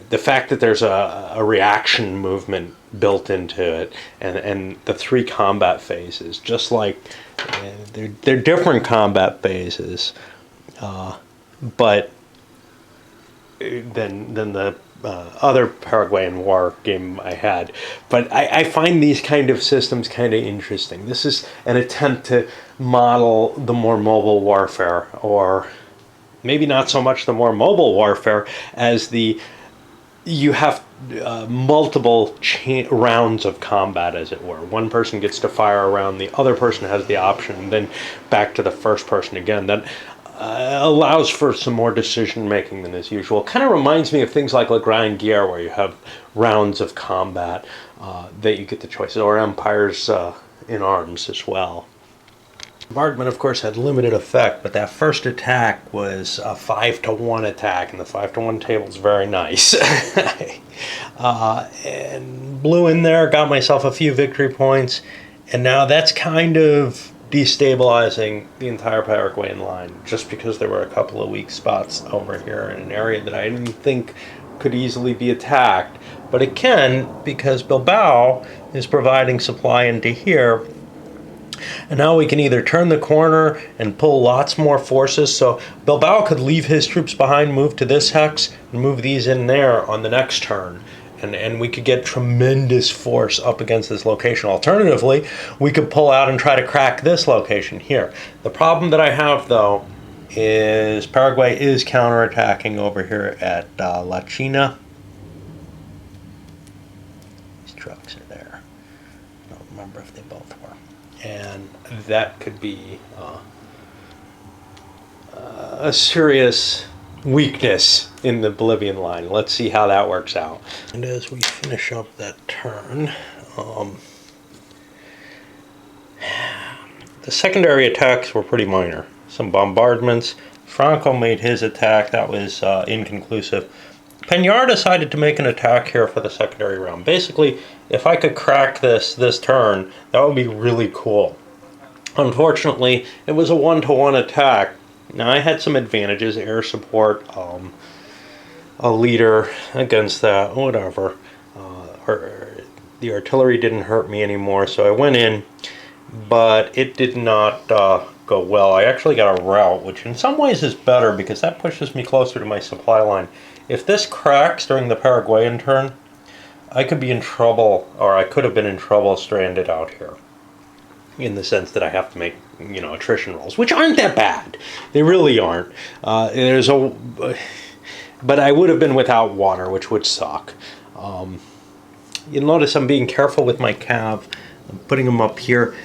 the fact that there's a reaction movement built into it, and the 3 combat phases, just like they're different combat phases, but than the other Paraguayan War game I had. But I find these kind of systems kind of interesting. This is an attempt to model the more mobile warfare, or maybe not so much the more mobile warfare as you have multiple rounds of combat, as it were. One person gets to fire a round, the other person has the option, and then back to the first person again. That allows for some more decision making than is usual. Kind of reminds me of things like La Grande Guerre, where you have rounds of combat that you get the choices, or Empires in Arms as well. Bombardment, of course, had limited effect, but that first attack was a 5-to-1 attack, and the 5-to-1 table is very nice. And blew in there, got myself a few victory points, and now that's kind of destabilizing the entire Paraguayan line, just because there were a couple of weak spots over here in an area that I didn't think could easily be attacked. But it can, because Bilbao is providing supply into here. And now we can either turn the corner and pull lots more forces. So Bilbao could leave his troops behind, move to this hex, and move these in there on the next turn. And we could get tremendous force up against this location. Alternatively, we could pull out and try to crack this location here. The problem that I have, though, is Paraguay is counterattacking over here at La China. These trucks are there. I don't remember if they both were. And that could be a serious weakness in the Bolivian line. Let's see how that works out. And as we finish up that turn, the secondary attacks were pretty minor. Some bombardments. Franco made his attack. That was inconclusive. Peñar decided to make an attack here for the secondary round. Basically, if I could crack this turn, that would be really cool. Unfortunately, it was a 1-to-1 attack. Now, I had some advantages, air support, a leader against that, whatever. The artillery didn't hurt me anymore, so I went in, but it did not go well. I actually got a rout, which in some ways is better because that pushes me closer to my supply line. If this cracks during the Paraguayan turn, I could be in trouble, or I could have been in trouble stranded out here. In the sense that I have to make, attrition rolls, which aren't that bad. They really aren't. But I would have been without water, which would suck. You'll notice I'm being careful with my cav. I'm putting them up here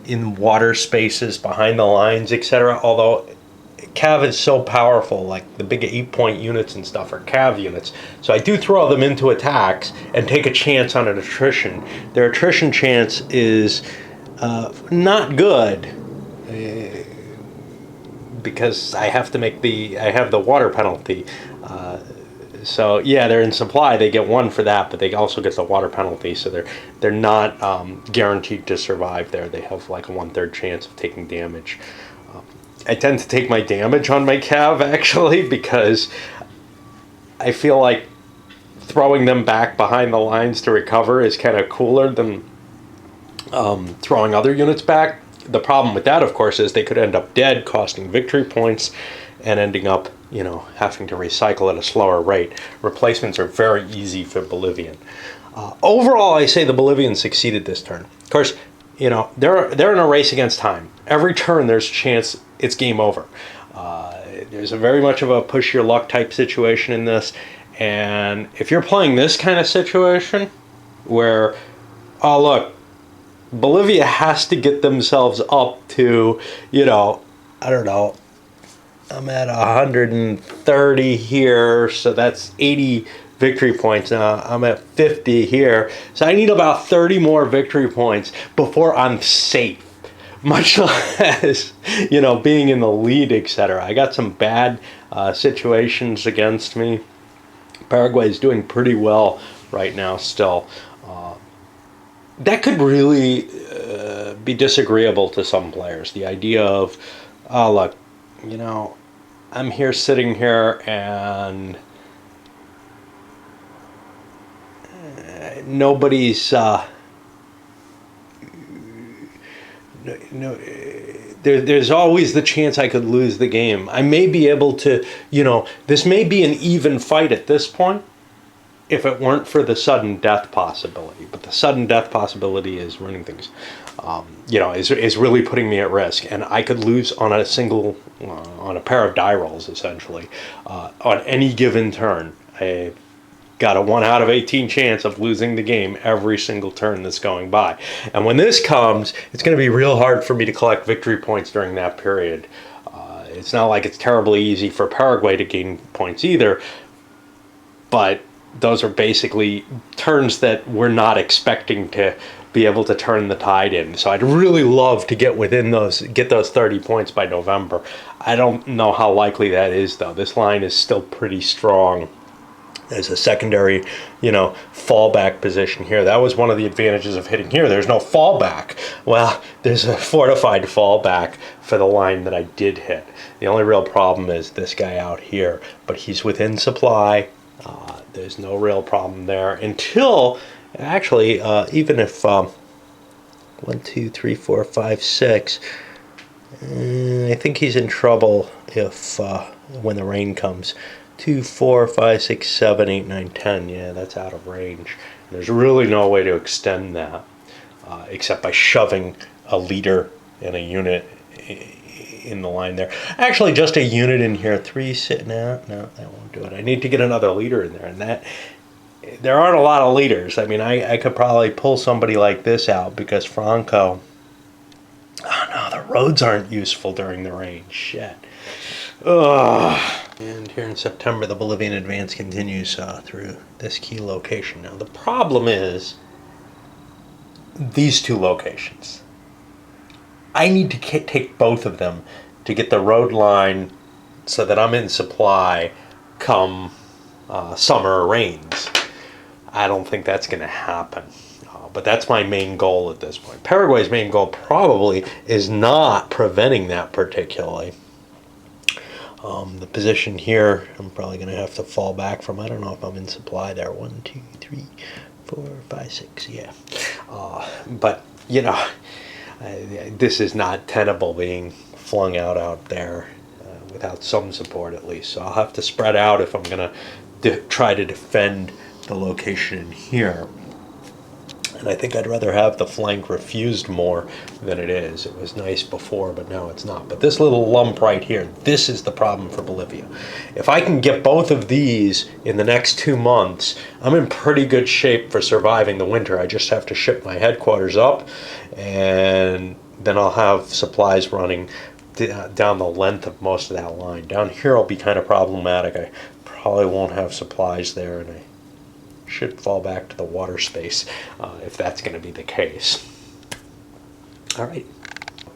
in water spaces behind the lines, etc. Although cav is so powerful, like the big 8-point units and stuff are cav units. So I do throw them into attacks and take a chance on an attrition. Their attrition chance is not good because I have the water penalty. So yeah, they're in supply. They get 1 for that, but they also get the water penalty. So they're not guaranteed to survive there. They have like a 1/3 chance of taking damage. I tend to take my damage on my cav actually because I feel like throwing them back behind the lines to recover is kind of cooler than throwing other units back. The problem with that, of course, is they could end up dead, costing victory points, and ending up, having to recycle at a slower rate. Replacements are very easy for Bolivian. Overall, I say the Bolivians succeeded this turn. Of course, they're in a race against time. Every turn, there's a chance it's game over. There's a very much of a push your luck type situation in this. And if you're playing this kind of situation where, oh, look, Bolivia has to get themselves up to, I don't know, I'm at 130 here, so that's 80 victory points now. I'm at 50 here, so I need about 30 more victory points before I'm safe, much less, being in the lead, etc. I got some bad situations against me. Paraguay is doing pretty well right now still. That could really be disagreeable to some players. The idea of, oh, look, I'm here sitting here and nobody's, there's always the chance I could lose the game. I may be able to, this may be an even fight at this point, if it weren't for the sudden death possibility. But the sudden death possibility is running things, is really putting me at risk. And I could lose on a single, on a pair of die rolls, essentially, on any given turn. I got a 1 out of 18 chance of losing the game every single turn that's going by. And when this comes, it's going to be real hard for me to collect victory points during that period. It's not like it's terribly easy for Paraguay to gain points either, but those are basically turns that we're not expecting to be able to turn the tide in. So I'd really love to get get those 30 points by November. I don't know how likely that is, though. This line is still pretty strong. There's a secondary, fallback position here. That was one of the advantages of hitting here. There's no fallback. Well, there's a fortified fallback for the line that I did hit. The only real problem is this guy out here, but he's within supply. There's no real problem there until, actually, even if 1, 2, 3, 4, 5, 6, I think he's in trouble if when the rain comes. 2, 4, 5, 6, 7, 8, 9, 10. Yeah, that's out of range. There's really no way to extend that except by shoving a leader and a unit in the line there. Actually, just a unit in here. 3, 6. No, that won't do it. I need to get another leader in there, and there aren't a lot of leaders. I mean, I could probably pull somebody like this out because Franco. Oh no, the roads aren't useful during the rain. Shit. Ugh. And here in September, the Bolivian advance continues through this key location. Now, the problem is these two locations. I need to take both of them to get the road line so that I'm in supply come summer rains. I don't think that's going to happen. But that's my main goal at this point. Paraguay's main goal probably is not preventing that particularly. The position here, I'm probably going to have to fall back from. I don't know if I'm in supply there. 1, 2, 3, 4, 5, 6. Yeah. But, this is not tenable being flung out there without some support at least. So I'll have to spread out if I'm going to try to defend the location here. And I think I'd rather have the flank refused more than it is. It was nice before, but now it's not. But this little lump right here, this is the problem for Bolivia. If I can get both of these in the next 2 months, I'm in pretty good shape for surviving the winter. I just have to ship my headquarters up, and then I'll have supplies running down the length of most of that line. Down here will be kind of problematic. I probably won't have supplies there, and I should fall back to the water space if that's going to be the case. All right.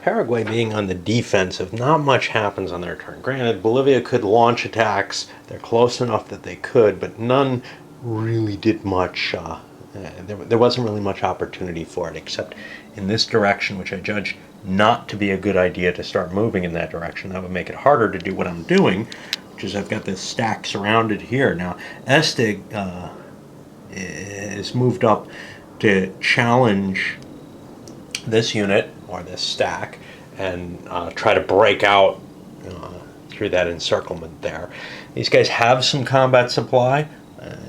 Paraguay being on the defensive, not much happens on their turn. Granted, Bolivia could launch attacks. They're close enough that they could, but none really did much There wasn't really much opportunity for it, except in this direction, which I judge not to be a good idea to start moving in that direction. That would make it harder to do what I'm doing, which is I've got this stack surrounded here. Now, Estig is moved up to challenge this unit, or this stack, and try to break out through that encirclement there. These guys have some combat supply,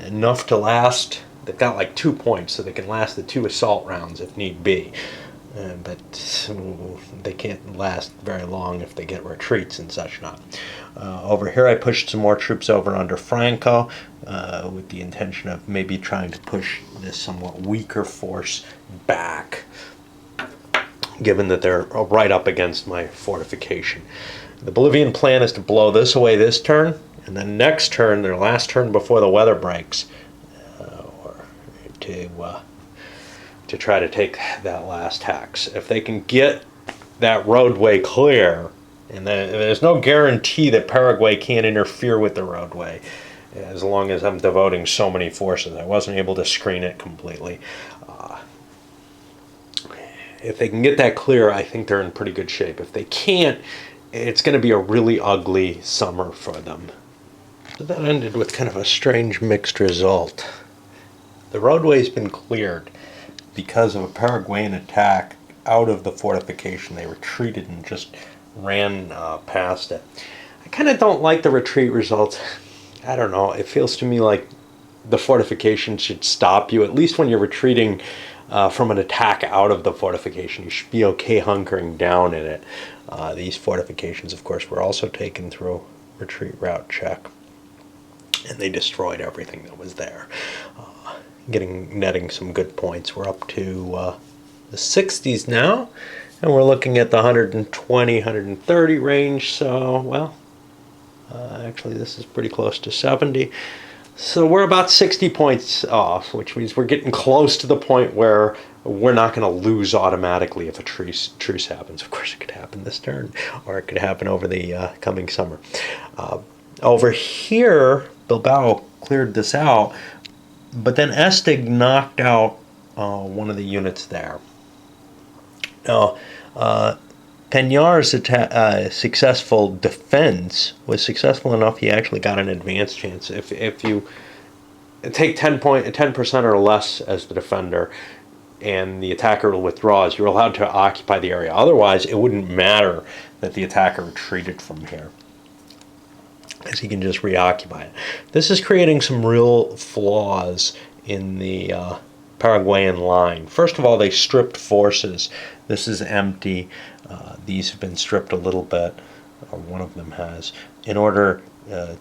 enough to last. They've got like 2 points, so they can last the 2 assault rounds if need be. But they can't last very long if they get retreats and such not. Over here I pushed some more troops over under Franco with the intention of maybe trying to push this somewhat weaker force back, given that they're right up against my fortification. The Bolivian plan is to blow this away this turn, and then next turn, their last turn before the weather breaks, or to try to take that last hex. If they can get that roadway clear, and there's no guarantee that Paraguay can't interfere with the roadway, as long as I'm devoting so many forces. I wasn't able to screen it completely. If they can get that clear, I think they're in pretty good shape. If they can't, it's going to be a really ugly summer for them. So that ended with kind of a strange mixed result. The roadway's been cleared because of a Paraguayan attack out of the fortification. They retreated and just ran past it. I kind of don't like the retreat results. I don't know. It feels to me like the fortification should stop you, at least when you're retreating from an attack out of the fortification. You should be okay hunkering down in it. These fortifications, of course, were also taken through retreat route check, and they destroyed everything that was there, netting some good points. We're up to the 60s now, and we're looking at the 120, 130 range. So, well, actually this is pretty close to 70. So we're about 60 points off, which means we're getting close to the point where we're not going to lose automatically if a truce happens. Of course, it could happen this turn, or it could happen over the coming summer. Over here, Bilbao cleared this out, but then Estig knocked out one of the units there. Now, Peñar's successful defense was successful enough he actually got an advance chance. If you take 10% or less as the defender, and the attacker withdraws, you're allowed to occupy the area. Otherwise, it wouldn't matter that the attacker retreated from here, as he can just reoccupy it. This is creating some real flaws in the Paraguayan line. First of all, they stripped forces. This is empty. These have been stripped a little bit, or one of them has, in order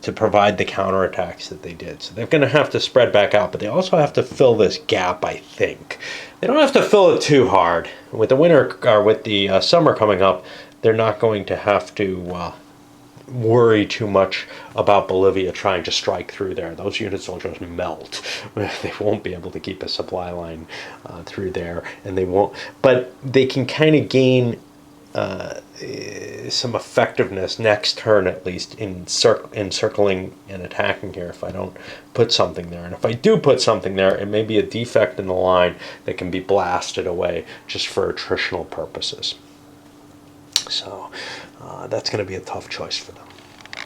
to provide the counterattacks that they did. So they're going to have to spread back out, but they also have to fill this gap, I think. They don't have to fill it too hard. With the winter, or with the summer coming up, they're not going to have to worry too much about Bolivia trying to strike through there. Those units will just melt. They won't be able to keep a supply line through there, and they won't. But they can kind of gain some effectiveness next turn, at least, in encircling and attacking here if I don't put something there. And if I do put something there, it may be a defect in the line that can be blasted away just for attritional purposes. So that's going to be a tough choice for them.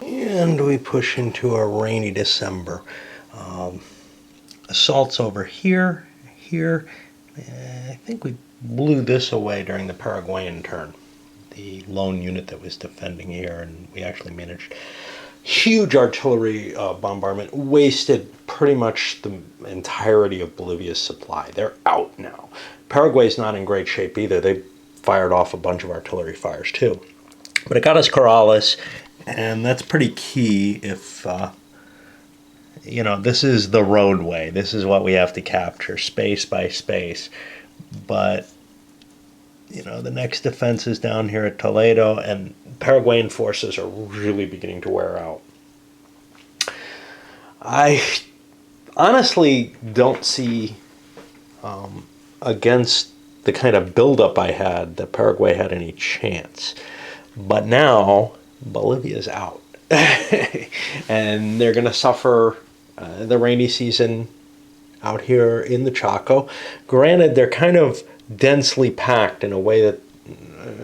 And we push into a rainy December. Assaults over here. I think we blew this away during the Paraguayan turn, the lone unit that was defending here, and we actually managed huge artillery bombardment, wasted pretty much the entirety of Bolivia's supply. They're out now. Paraguay's not in great shape either. They fired off a bunch of artillery fires too. But it got us Corrales, and that's pretty key if, this is the roadway. This is what we have to capture, space by space. But the next defense is down here at Toledo, and Paraguayan forces are really beginning to wear out. I honestly don't see, against the kind of buildup I had, that Paraguay had any chance. But now, Bolivia's out. And they're going to suffer the rainy season out here in the Chaco. Granted, they're kind of densely packed in a way that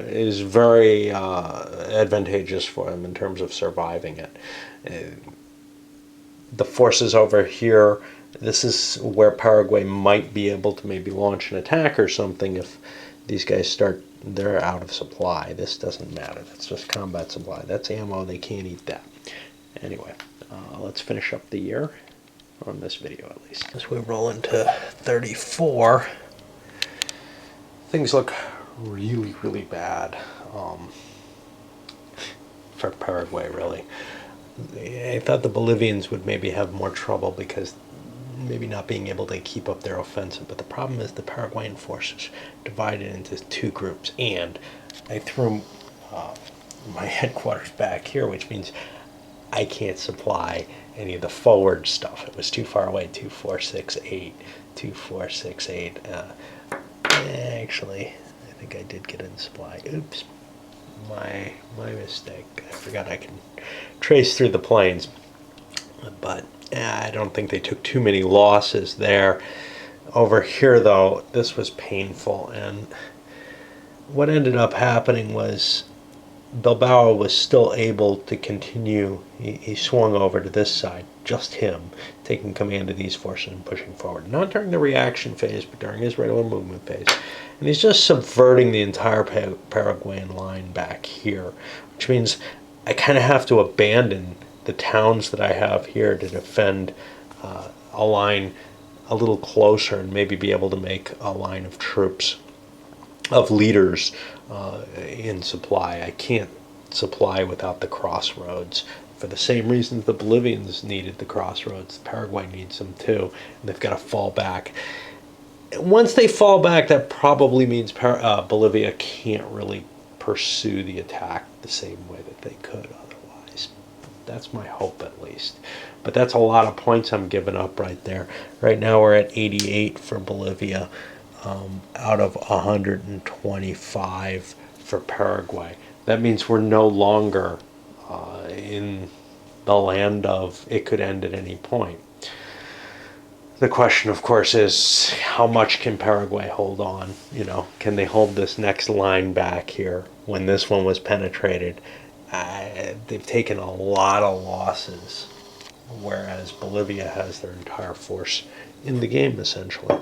is very advantageous for them in terms of surviving it. The forces over here, this is where Paraguay might be able to maybe launch an attack or something if these guys start, they're out of supply. This doesn't matter. That's just combat supply. That's ammo. They can't eat that. Anyway, let's finish up the year on this video at least. As we roll into 34, things look really, really bad for Paraguay, really. I thought the Bolivians would maybe have more trouble because maybe not being able to keep up their offensive. But the problem is the Paraguayan forces divided into two groups. And I threw my headquarters back here, which means I can't supply any of the forward stuff. It was too far away, 2468, 2468. Actually, I think I did get in supply. Oops. My mistake. I forgot I can trace through the plains. But I don't think they took too many losses there. Over here, though, this was painful. And what ended up happening was Bilbao was still able to continue. He swung over to this side, just him, taking command of these forces and pushing forward. Not during the reaction phase, but during his regular movement phase. And he's just subverting the entire Paraguayan line back here, which means I kind of have to abandon the towns that I have here to defend a line a little closer and maybe be able to make a line of troops, of leaders in supply. I can't supply without the crossroads. For the same reasons the Bolivians needed the crossroads, Paraguay needs them too, and they've got to fall back. Once they fall back, that probably means Bolivia can't really pursue the attack the same way that they could otherwise. That's my hope, at least. But that's a lot of points I'm giving up right there. Right now we're at 88 for Bolivia, out of 125 for Paraguay. That means we're no longer in the land of it could end at any point. The question, of course, is how much can Paraguay hold on? You know, can they hold this next line back here when this one was penetrated? They've taken a lot of losses, whereas Bolivia has their entire force in the game, essentially.